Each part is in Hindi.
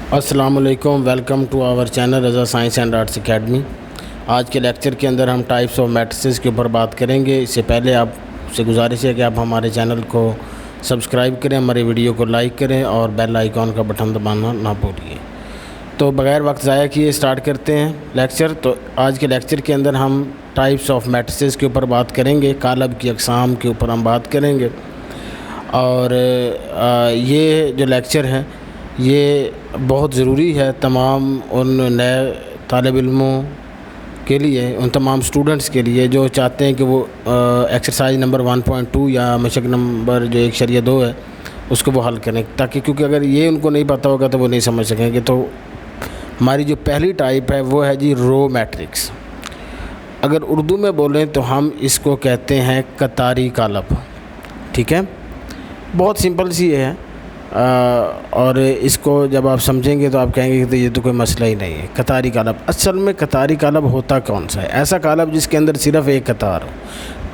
अस्सलामुअलैकुम, welcome to our channel Raza science and arts academy. आज के लेक्चर के अंदर हम टाइप्स ऑफ मैट्रिसेस के ऊपर बात करेंगे। इससे पहले आपसे गुजारिश है कि आप हमारे चैनल को सब्सक्राइब करें, हमारे वीडियो को लाइक करें और बेल आइकॉन का बटन दबाना ना भूलिए। तो बग़ैर वक्त ज़ाया किए स्टार्ट करते हैं लेक्चर। तो आज के लेक्चर के अंदर हम टाइप्स ऑफ मैट्रिसेस के ऊपर बात करेंगे, कालब की अक़साम के ऊपर हम बात करेंगे। और ये जो लेक्चर है ये बहुत ज़रूरी है तमाम उन नए तालिब इल्मों के लिए, उन तमाम स्टूडेंट्स के लिए जो चाहते हैं कि वो एक्सरसाइज नंबर 1.2 या मशक नंबर जो 1/2 है उसको वो हल करें, ताकि क्योंकि अगर ये उनको नहीं पता होगा तो वो नहीं समझ सकेंगे। तो हमारी जो पहली टाइप है वो है जी रो मैट्रिक्स। अगर उर्दू में बोलें तो हम इसको कहते हैं कतारी कालब। ठीक है, बहुत सिंपल सी है। और इसको जब आप समझेंगे तो आप कहेंगे कि तो ये तो कोई मसला ही नहीं है। कतारी कालब, असल में कतारी कालब होता कौन सा है? ऐसा कालब जिसके अंदर सिर्फ एक कतार हो।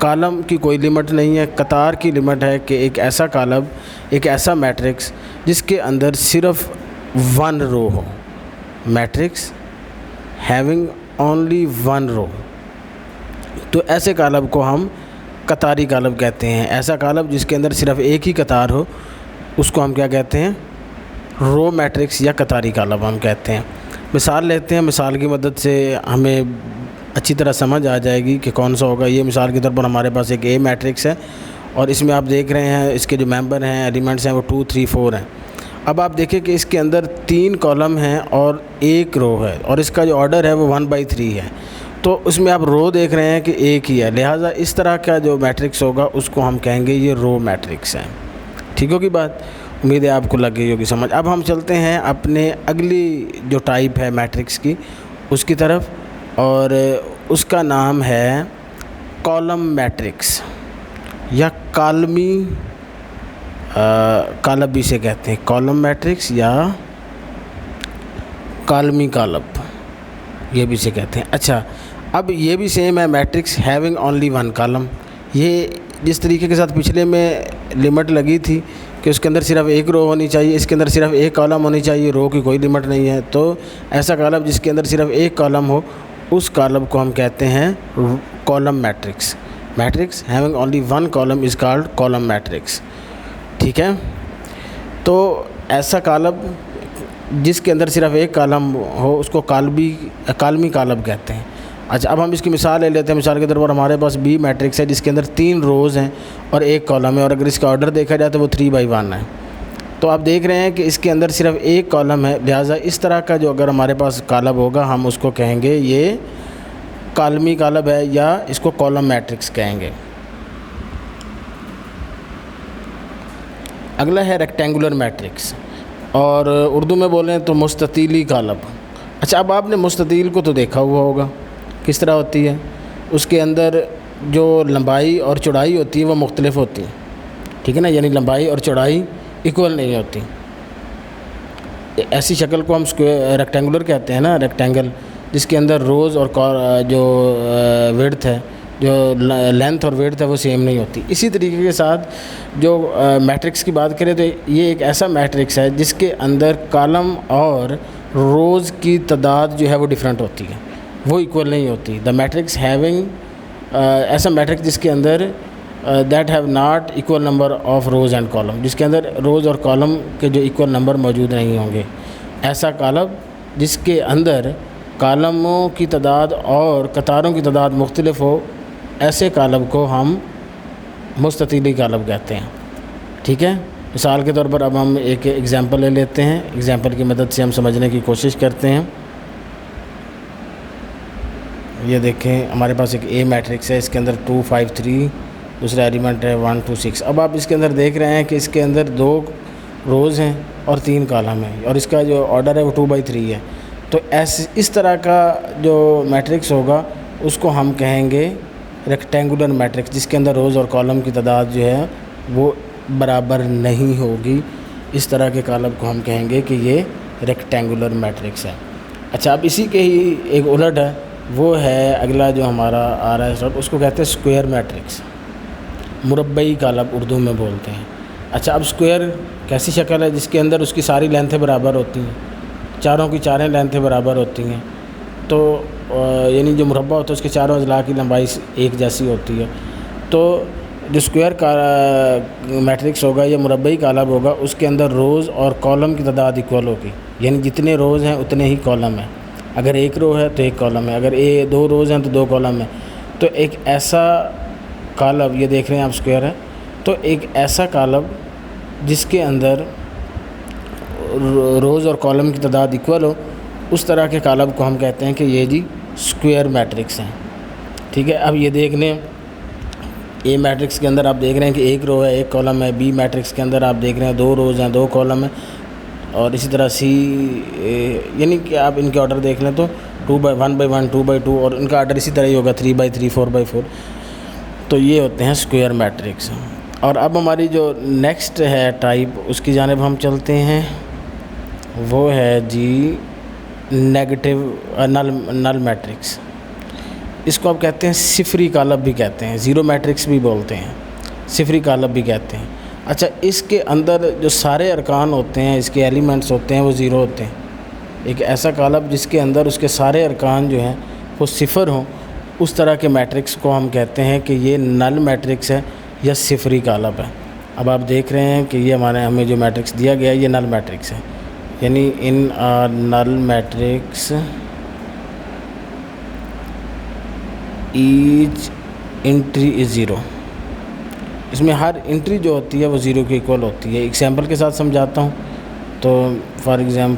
कालम की कोई लिमिट नहीं है, कतार की लिमिट है कि एक ऐसा कालब, एक ऐसा मैट्रिक्स जिसके अंदर सिर्फ 1 रो हो। मैट्रिक्स हैविंग ओनली 1 रो, तो ऐसे कालब को हम कतारी कालब कहते हैं। ऐसा कालब जिसके अंदर सिर्फ एक ही कतार हो उसको हम क्या कहते हैं? रो मैट्रिक्स या कतारी कालब हम कहते हैं। मिसाल लेते हैं, मिसाल की मदद से हमें अच्छी तरह समझ आ जाएगी कि कौन सा होगा। ये मिसाल के तौर पर हमारे पास एक ए मैट्रिक्स है और इसमें आप देख रहे हैं इसके जो मेंबर हैं, एलिमेंट्स हैं, वो 2, 3, 4 हैं। अब आप देखें कि इसके अंदर 3 कॉलम हैं और 1 रो है और इसका जो ऑर्डर है वो 1/3 है। तो उसमें आप रो देख रहे हैं कि एक ही है, लिहाजा इस तरह का जो मैट्रिक्स होगा उसको हम कहेंगे ये रो मैट्रिक्स है। ठीक होगी बात? उम्मीद है आपको लग गई होगी समझ। अब हम चलते हैं अपने अगली जो टाइप है मैट्रिक्स की उसकी तरफ, और उसका नाम है कॉलम मैट्रिक्स या कालमी कालब भी से कहते हैं। कॉलम मैट्रिक्स या कालमी कालब ये भी से कहते हैं। अच्छा, अब ये भी सेम है, मैट्रिक्स हैविंग ओनली 1 कॉलम। ये जिस तरीके के साथ पिछले में लिमिट लगी थी कि उसके अंदर सिर्फ 1 रो होनी चाहिए, इसके अंदर सिर्फ 1 कॉलम होनी चाहिए, रो की कोई लिमिट नहीं है। तो ऐसा कॉलम जिसके अंदर सिर्फ 1 कॉलम हो उस कॉलम को हम कहते हैं column matrix. Matrix having only 1 column is called column matrix. ठीक है, तो ऐसा कॉलम जिसके अंदर सिर्फ 1 कॉलम हो उसको कालमी कॉलम कहते हैं। अच्छा, अब हम इसकी मिसाल ले लेते हैं। मिसाल के तौर पर हमारे पास बी मैट्रिक्स है जिसके अंदर 3 रोज़ हैं और 1 कॉलम है, और अगर इसका ऑर्डर देखा जाए तो वो 3/1 है। तो आप देख रहे हैं कि इसके अंदर सिर्फ 1 कॉलम है, लिहाजा इस तरह का जो अगर हमारे पास कॉलम होगा हम उसको कहेंगे ये कालमी कॉलम है या इसको कॉलम मैट्रिक्स कहेंगे। अगला है रेक्टेंगुलर मैट्रिक्स, और उर्दू में बोलें तो मुस्ततीली कॉलम। अच्छा, अब आपने मुस्ततील को तो देखा हुआ होगा किस तरह होती है। उसके अंदर जो लंबाई और चौड़ाई होती है वो मुख्तलिफ होती है। ठीक है ना, यानी लंबाई और चौड़ाई इक्वल नहीं होती। ऐसी शक्ल को हम स्क्वायर रेक्टेंगुलर कहते हैं ना, रेक्टेंगल जिसके अंदर रोज़ और जो विड्थ है, जो लेंथ और विड्थ है वो सेम नहीं होती। इसी तरीके के साथ जो मैट्रिक्स की बात करें तो ये एक ऐसा मैट्रिक्स है जिसके अंदर कॉलम और रोज़ की तादाद जो है वो डिफरेंट होती है, वो इक्वल नहीं होती। द मैट्रिक्स हैविंग ऐसा मैट्रिक्स जिसके अंदर that have not equal number of rows and column, जिसके अंदर रोज़ और कॉलम के जो इक्वल नंबर मौजूद नहीं होंगे। ऐसा कॉलम जिसके अंदर कॉलमों की तादाद और कतारों की तादाद मुख्तलिफ हो, ऐसे कॉलम को हम मुस्ततीली कॉलम कहते हैं। ठीक है, मिसाल के तौर पर अब हम एक एग्ज़ाम्पल ले लेते हैं। एग्ज़ाम्पल की मदद से हम समझने की कोशिश करते हैं। ये देखें, हमारे पास एक ए मैट्रिक्स है, इसके अंदर 2, 5, 3, दूसरा एलिमेंट है 1, 2, 6। अब आप इसके अंदर देख रहे हैं कि इसके अंदर 2 रोज़ हैं और 3 कॉलम हैं और इसका जो ऑर्डर है वो 2/3 है। तो इस तरह का जो मैट्रिक्स होगा उसको हम कहेंगे रेक्टेंगुलर मैट्रिक्स, जिसके अंदर रोज़ और कॉलम की तादाद जो है वो बराबर नहीं होगी। इस तरह के कॉलम को हम कहेंगे कि ये रेक्टेंगुलर मैट्रिक्स है। अच्छा, अब इसी के ही एक उलट है, वो है अगला जो हमारा आ रहा है सब, उसको कहते हैं स्क्वायर मैट्रिक्स, मुरब्बई कॉलम उर्दू में बोलते हैं। अच्छा, अब स्क्वायर कैसी शक्ल है जिसके अंदर उसकी सारी लेंथें बराबर होती हैं, चारों की चारें लेंथें बराबर होती हैं, तो यानी जो मुरब्बा होता है उसके चारों अजला की लंबाई एक जैसी होती है। तो जो स्क्वायर का मैट्रिक्स होगा या मुरब्बई कालब होगा, उसके अंदर रोज़ और कॉलम की तादाद इक्वल होगी, यानी जितने रोज़ हैं उतने ही कॉलम हैं। अगर एक रो है तो एक कॉलम है, अगर दो रोज़ हैं तो दो कॉलम है। तो एक ऐसा कालब, ये देख रहे हैं आप स्क्वायर है, तो एक ऐसा कालब जिसके अंदर रोज़ और कॉलम की तादाद इक्वल हो, उस तरह के कालब को हम कहते हैं कि ये जी स्क्वायर मैट्रिक्स हैं। ठीक है, अब ये देख लें, ए मैट्रिक्स के अंदर आप देख रहे हैं कि एक रो है एक कॉलम है, बी मैट्रिक्स के अंदर आप देख रहे हैं दो रोज़ हैं दो कॉलम है, और इसी तरह सी, यानी कि आप इनके ऑर्डर देख लें तो 1/1, 2/2, और इनका ऑर्डर इसी तरह ही होगा 3/3, 4/4। तो ये होते हैं स्क्वायर मैट्रिक्स। और अब हमारी जो नेक्स्ट है टाइप, उसकी जानिब हम चलते हैं, वो है जी नेगेटिव नल मैट्रिक्स। इसको आप कहते हैं सिफरी कालब भी कहते हैं, ज़ीरो मैट्रिक्स भी बोलते हैं, सिफरी कालब भी कहते हैं। अच्छा, इसके अंदर जो सारे अरकान होते हैं, इसके एलिमेंट्स होते हैं, वो ज़ीरो होते हैं। एक ऐसा कालब जिसके अंदर उसके सारे अरकान जो हैं वो सिफर हों, उस तरह के मैट्रिक्स को हम कहते हैं कि ये नल मैट्रिक्स है या सिफरी कालब है। अब आप देख रहे हैं कि ये हमें जो मैट्रिक्स दिया गया है ये नल मैट्रिक्स है, यानी in null matrix each entry is zero. इसमें हर एंट्री जो होती है वो ज़ीरो के इक्वल होती है। एग्जाम्पल के साथ समझाता हूँ। तो फॉर एग्ज़ाम्पल